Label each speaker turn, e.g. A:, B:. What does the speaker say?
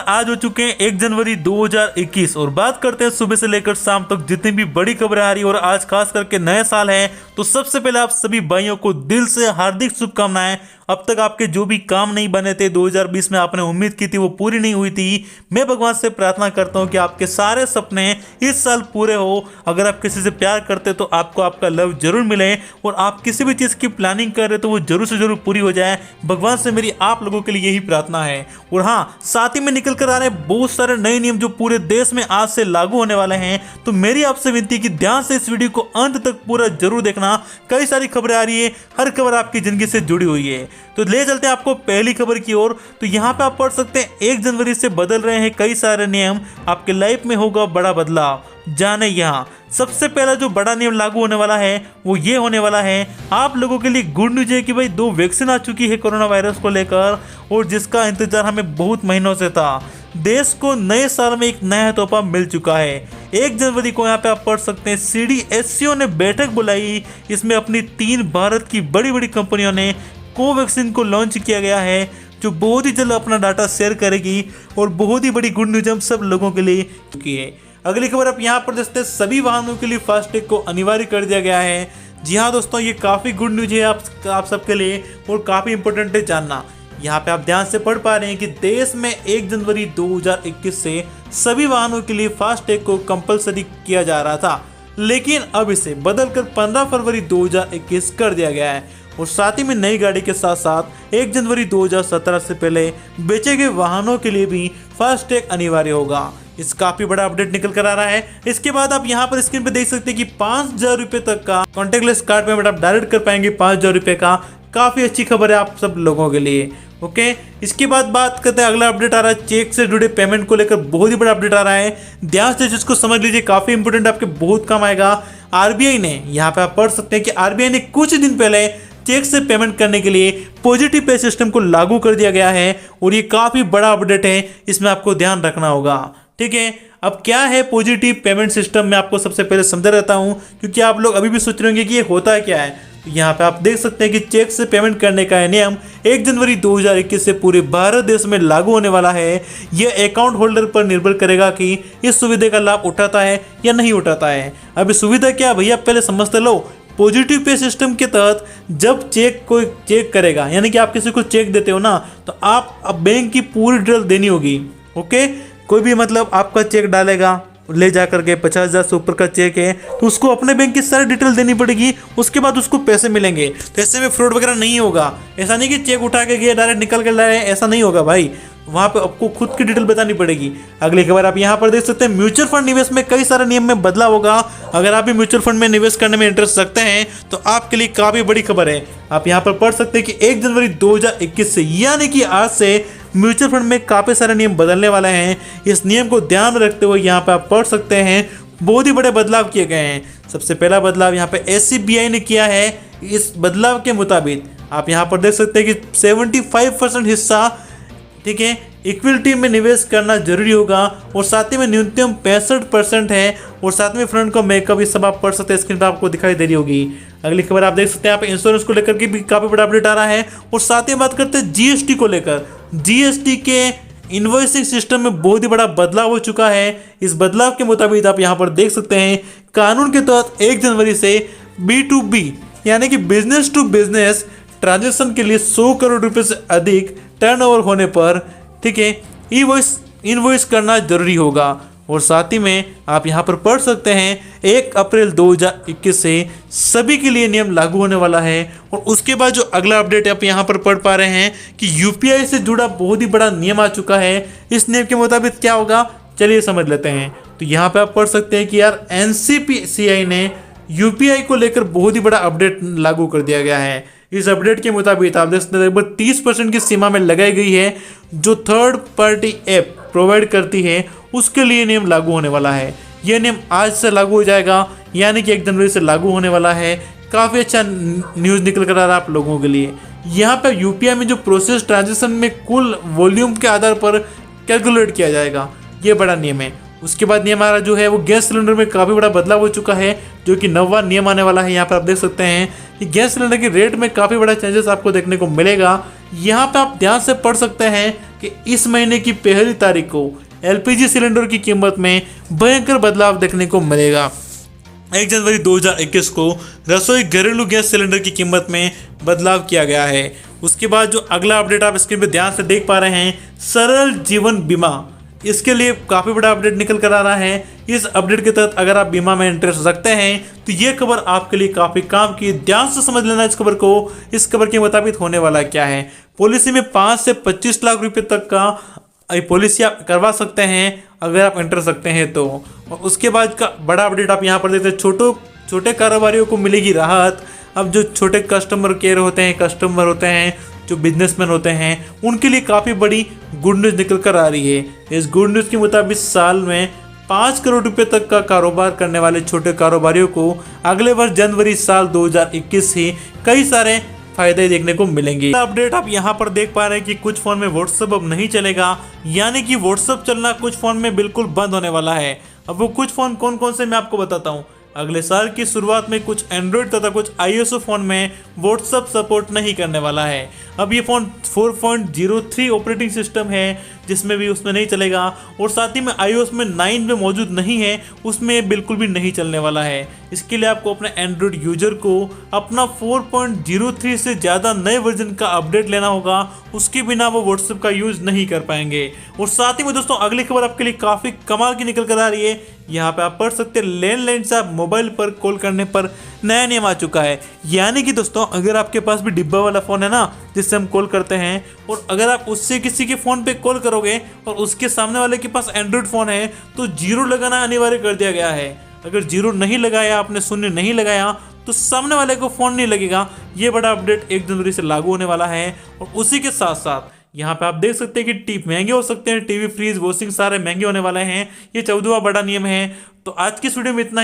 A: आज हो चुके हैं 1 जनवरी 2021 और बात करते हैं सुबह से लेकर शाम तक जितनी भी बड़ी खबरें आ रही है और आज खास करके नए साल है। तो सबसे पहले आप सभी भाइयों को दिल से हार्दिक शुभकामनाएं। अब तक आपके जो भी काम नहीं बने थे 2020 में आपने उम्मीद की थी वो पूरी नहीं हुई थी। मैं भगवान से प्रार्थना करता हूं कि आपके सारे सपने इस साल पूरे हो। अगर आप किसी से प्यार करते तो आपको आपका लव जरूर मिले और आप किसी भी चीज़ की प्लानिंग कर रहे तो वो जरूर से जरूर पूरी हो जाए। भगवान से मेरी आप लोगों के लिए यही प्रार्थना है। और हाँ, साथ ही में निकल कर आ रहे बहुत सारे नए नियम जो पूरे देश में आज से लागू होने वाले हैं। तो मेरी आपसे विनती है कि ध्यान से इस वीडियो को अंत तक पूरा जरूर देखना। कई सारी खबरें आ रही है, हर खबर आपकी जिंदगी से जुड़ी हुई है। तो ले चलते हैं आपको पहली खबर की ओर। तो यहाँ पे आप पढ़ सकते हैं 1 जनवरी से बदल रहे हैं कई सारे नियम, आपके लाइफ में होगा बड़ा बदलाव। जाने यहाँ सबसे पहला जो बड़ा नियम लागू होने वाला है वो ये होने वाला है, आप लोगों के लिए गुड न्यूज है कि भाई 2 वैक्सीन आ चुकी है कोरोना वायरस को लेकर और जिसका इंतजार हमें बहुत महीनों से था। देश को नए साल में एक नया तोहफा मिल चुका है। 1 जनवरी को यहाँ पे आप पढ़ सकते हैं CDSCO ने बैठक बुलाई। इसमें अपनी 3 भारत की बड़ी बड़ी कंपनियों ने कोवैक्सीन को लॉन्च किया गया है जो बहुत ही जल्द अपना डाटा शेयर करेगी और बहुत ही बड़ी गुड न्यूज हम सब लोगों के लिए की है। अगली खबर आप यहाँ पर देखते हैं सभी वाहनों के लिए फास्टैग को अनिवार्य कर दिया गया है। जी हाँ दोस्तों, ये काफ़ी गुड न्यूज है आप सबके लिए और काफ़ी इंपॉर्टेंट है जानना। यहाँ पे आप ध्यान से पढ़ पा रहे हैं कि देश में 1 जनवरी 2021 से सभी वाहनों के लिए फास्टैग को कंपलसरी किया जा रहा था, लेकिन अब इसे बदलकर 15 फरवरी 2021 कर दिया गया है। और साथ ही में नई गाड़ी के साथ साथ 1 जनवरी 2017 से पहले बेचे गए वाहनों के लिए भी फास्टैग अनिवार्य होगा। इस काफी बड़ा अपडेट निकल कर आ रहा है। इसके बाद आप यहाँ पर स्क्रीन पे देख सकते हैं कि 5,000 रुपए तक का कॉन्टेक्टलेस कार्ड पेमेंट आप डायरेक्ट कर पाएंगे 5,000 रुपए का। काफी अच्छी खबर है आप सब लोगों के लिए। ओके, इसके बाद बात करते हैं, अगला अपडेट आ रहा है चेक से जुड़े पेमेंट को लेकर। बहुत ही बड़ा अपडेट आ रहा है, ध्यान से जिसको समझ लीजिए, काफी इंपोर्टेंट, आपके बहुत काम आएगा। आरबीआई ने, यहाँ पे आप पढ़ सकते हैं कि आरबीआई ने कुछ दिन पहले चेक से पेमेंट करने के लिए पॉजिटिव पे सिस्टम को लागू कर दिया गया है और ये काफी बड़ा अपडेट है, इसमें आपको ध्यान रखना होगा। ठीक है, अब क्या है पॉजिटिव पेमेंट सिस्टम, मैं आपको सबसे पहले समझा रहता हूं क्योंकि आप लोग अभी भी सोच रहे होंगे कि ये होता है क्या है। तो यहाँ पे आप देख सकते हैं कि चेक से पेमेंट करने का नियम 1 जनवरी 2021 से पूरे भारत देश में लागू होने वाला है। यह अकाउंट होल्डर पर निर्भर करेगा कि इस सुविधा का लाभ उठाता है या नहीं उठाता है। अब इस सुविधा क्या भैया पहले समझते लो। पॉजिटिव पे सिस्टम के तहत जब चेक कोई चेक करेगा, यानी कि आप किसी को चेक देते हो ना, तो आप अब बैंक की पूरी डिटेल देनी होगी। ओके, कोई भी मतलब आपका चेक डालेगा, ले जा करके 50,000 से ऊपर का चेक है तो उसको अपने बैंक की सारी डिटेल देनी पड़ेगी, उसके बाद उसको पैसे मिलेंगे। तो ऐसे में फ्रॉड वगैरह नहीं होगा। ऐसा नहीं कि चेक उठा के गए डायरेक्ट निकल के लाए, ऐसा नहीं होगा भाई, वहाँ पे आपको खुद की डिटेल बतानी पड़ेगी। अगली खबर आप यहाँ पर देख सकते हैं, म्यूचुअल फंड निवेश में कई सारे नियम में बदलाव होगा। अगर आप भी म्यूचुअल फंड में निवेश करने में इंटरेस्ट रखते हैं तो आपके लिए काफी बड़ी खबर है। आप यहाँ पर पढ़ सकते हैं कि 1 जनवरी 2021 से, यानी कि आज से म्यूचुअल फंड में काफी सारे नियम बदलने वाले हैं। इस नियम को ध्यान रखते हुए यहाँ पे आप पढ़ सकते हैं बहुत ही बड़े बदलाव किए गए हैं। सबसे पहला बदलाव यहाँ पे SCBI ने किया है। इस बदलाव के मुताबिक आप यहाँ पर देख सकते हैं कि 75% हिस्सा, ठीक है, इक्विटी में निवेश करना जरूरी होगा और साथ ही में न्यूनतम 65% है और साथ में फ्रंट का मेकअप, ये सब आप पढ़ सकते हैं, स्क्रीन पर आपको दिखाई दे रही होगी। अगली खबर आप देख सकते हैं, यहाँ पे इंश्योरेंस को लेकर के भी काफी बड़ा अपडेट आ रहा है और साथ ही बात करते हैं GST को लेकर। GST के इनवॉइसिंग सिस्टम में बहुत ही बड़ा बदलाव हो चुका है। इस बदलाव के मुताबिक आप यहाँ पर देख सकते हैं, कानून के तहत 1 जनवरी से B2B यानी कि बिजनेस टू बिजनेस ट्रांजेक्शन के लिए 100 करोड़ रुपए से अधिक टर्नओवर होने पर, ठीक है, इनवॉइस करना जरूरी होगा। और साथ ही में आप यहाँ पर पढ़ सकते हैं 1 अप्रैल 2021 से सभी के लिए नियम लागू होने वाला है। और उसके बाद जो अगला अपडेट आप यहाँ पर पढ़ पा रहे हैं कि UPI से जुड़ा बहुत ही बड़ा नियम आ चुका है। इस नियम के मुताबिक क्या होगा, चलिए समझ लेते हैं। तो यहाँ पे आप पढ़ सकते हैं कि यार NCPCI ने UPI को लेकर बहुत ही बड़ा अपडेट लागू कर दिया गया है। इस अपडेट के मुताबिक आप देख सकते हैं लगभग 30% की सीमा में लगाई गई है जो थर्ड पार्टी ऐप प्रोवाइड करती है, उसके लिए नियम लागू होने वाला है। यह नियम आज से लागू हो जाएगा, यानी कि 1 जनवरी से लागू होने वाला है। काफ़ी अच्छा न्यूज़ निकल कर आ रहा है आप लोगों के लिए। यहाँ पे UPI में जो प्रोसेस ट्रांजेक्शन में कुल वॉल्यूम के आधार पर कैलकुलेट किया जाएगा, ये बड़ा नियम है। उसके बाद नियम आ रहा जो है वो गैस सिलेंडर में काफ़ी बड़ा बदलाव हो चुका है, जो कि 9वां नियम आने वाला है। यहाँ पर आप देख सकते हैं कि गैस सिलेंडर के रेट में काफ़ी बड़ा चेंजेस आपको देखने को मिलेगा। यहाँ पे आप ध्यान से पढ़ सकते हैं कि इस महीने की पहली तारीख को एलपीजी सिलेंडर की कीमत में भयंकर बदलाव देखने को मिलेगा। 1 जनवरी 2021 को रसोई घरेलू गैस सिलेंडर की कीमत में बदलाव किया गया है। उसके बाद जो अगला अपडेट आप स्क्रीन पर ध्यान से देख पा रहे हैं, सरल जीवन बीमा, इसके लिए काफ़ी बड़ा अपडेट निकल कर आ रहा है। इस अपडेट के तहत अगर आप बीमा में इंटरेस्ट रखते हैं तो ये खबर आपके लिए काफ़ी काम की। ध्यान से समझ लेना इस खबर को। इस खबर के मुताबिक होने वाला क्या है, पॉलिसी में 5 से 25 लाख रुपए तक का पॉलिसी आप करवा सकते हैं अगर आप इंटरेस्ट रखते हैं तो। और उसके बाद का बड़ा अपडेट आप यहाँ पर देखते हैं, छोटे कारोबारियों को मिलेगी राहत। अब जो छोटे कस्टमर होते हैं, जो बिजनेसमैन होते हैं, उनके लिए काफ़ी बड़ी गुड न्यूज़ निकल कर आ रही है। इस गुड न्यूज़ के मुताबिक साल में 5 करोड़ रुपए तक का कारोबार करने वाले छोटे कारोबारियों को अगले वर्ष जनवरी साल 2021 से कई सारे फायदे देखने को मिलेंगे। अपडेट आप यहाँ पर देख पा रहे हैं कि कुछ फोन में व्हाट्सएप अब नहीं चलेगा, यानी कि व्हाट्सएप चलना कुछ फोन में बिल्कुल बंद होने वाला है। अब वो कुछ फोन कौन कौन से मैं आपको बताता हूँ। अगले साल की शुरुआत में कुछ एंड्रॉयड तथा कुछ आईओएस फोन में व्हाट्सएप सपोर्ट नहीं करने वाला है। अब ये फ़ोन 4.03 ऑपरेटिंग सिस्टम है जिसमें भी उसमें नहीं चलेगा, और साथ ही में iOS में 9 में मौजूद नहीं है, उसमें बिल्कुल भी नहीं चलने वाला है। इसके लिए आपको अपने एंड्रॉयड यूजर को अपना 4.03 से ज़्यादा नए वर्जन का अपडेट लेना होगा, उसके बिना वो व्हाट्सएप का यूज़ नहीं कर पाएंगे। और साथ ही में दोस्तों अगली खबर आपके लिए काफ़ी कमाल की निकल कर आ रही है। यहाँ पे आप पढ़ सकते हैं, लैंडलाइन से आप मोबाइल पर कॉल करने पर नया नियम आ चुका है। यानी कि दोस्तों अगर आपके पास भी डिब्बा वाला फ़ोन है ना, जिससे हम कॉल करते हैं, और अगर आप उससे किसी के फ़ोन पे कॉल करोगे और उसके सामने वाले के पास एंड्रॉयड फ़ोन है तो 0 लगाना अनिवार्य कर दिया गया है। अगर 0 नहीं लगाया, आपने शून्य नहीं लगाया, तो सामने वाले को फ़ोन नहीं लगेगा। ये बड़ा अपडेट 1 जनवरी से लागू होने वाला है। और उसी के साथ साथ यहाँ पे आप देख सकते हैं कि टीप महंगे हो सकते हैं, टीवी, फ्रीज, वॉशिंग सारे महंगे होने वाले हैं। ये 14वां बड़ा नियम है। तो आज की वीडियो में इतना।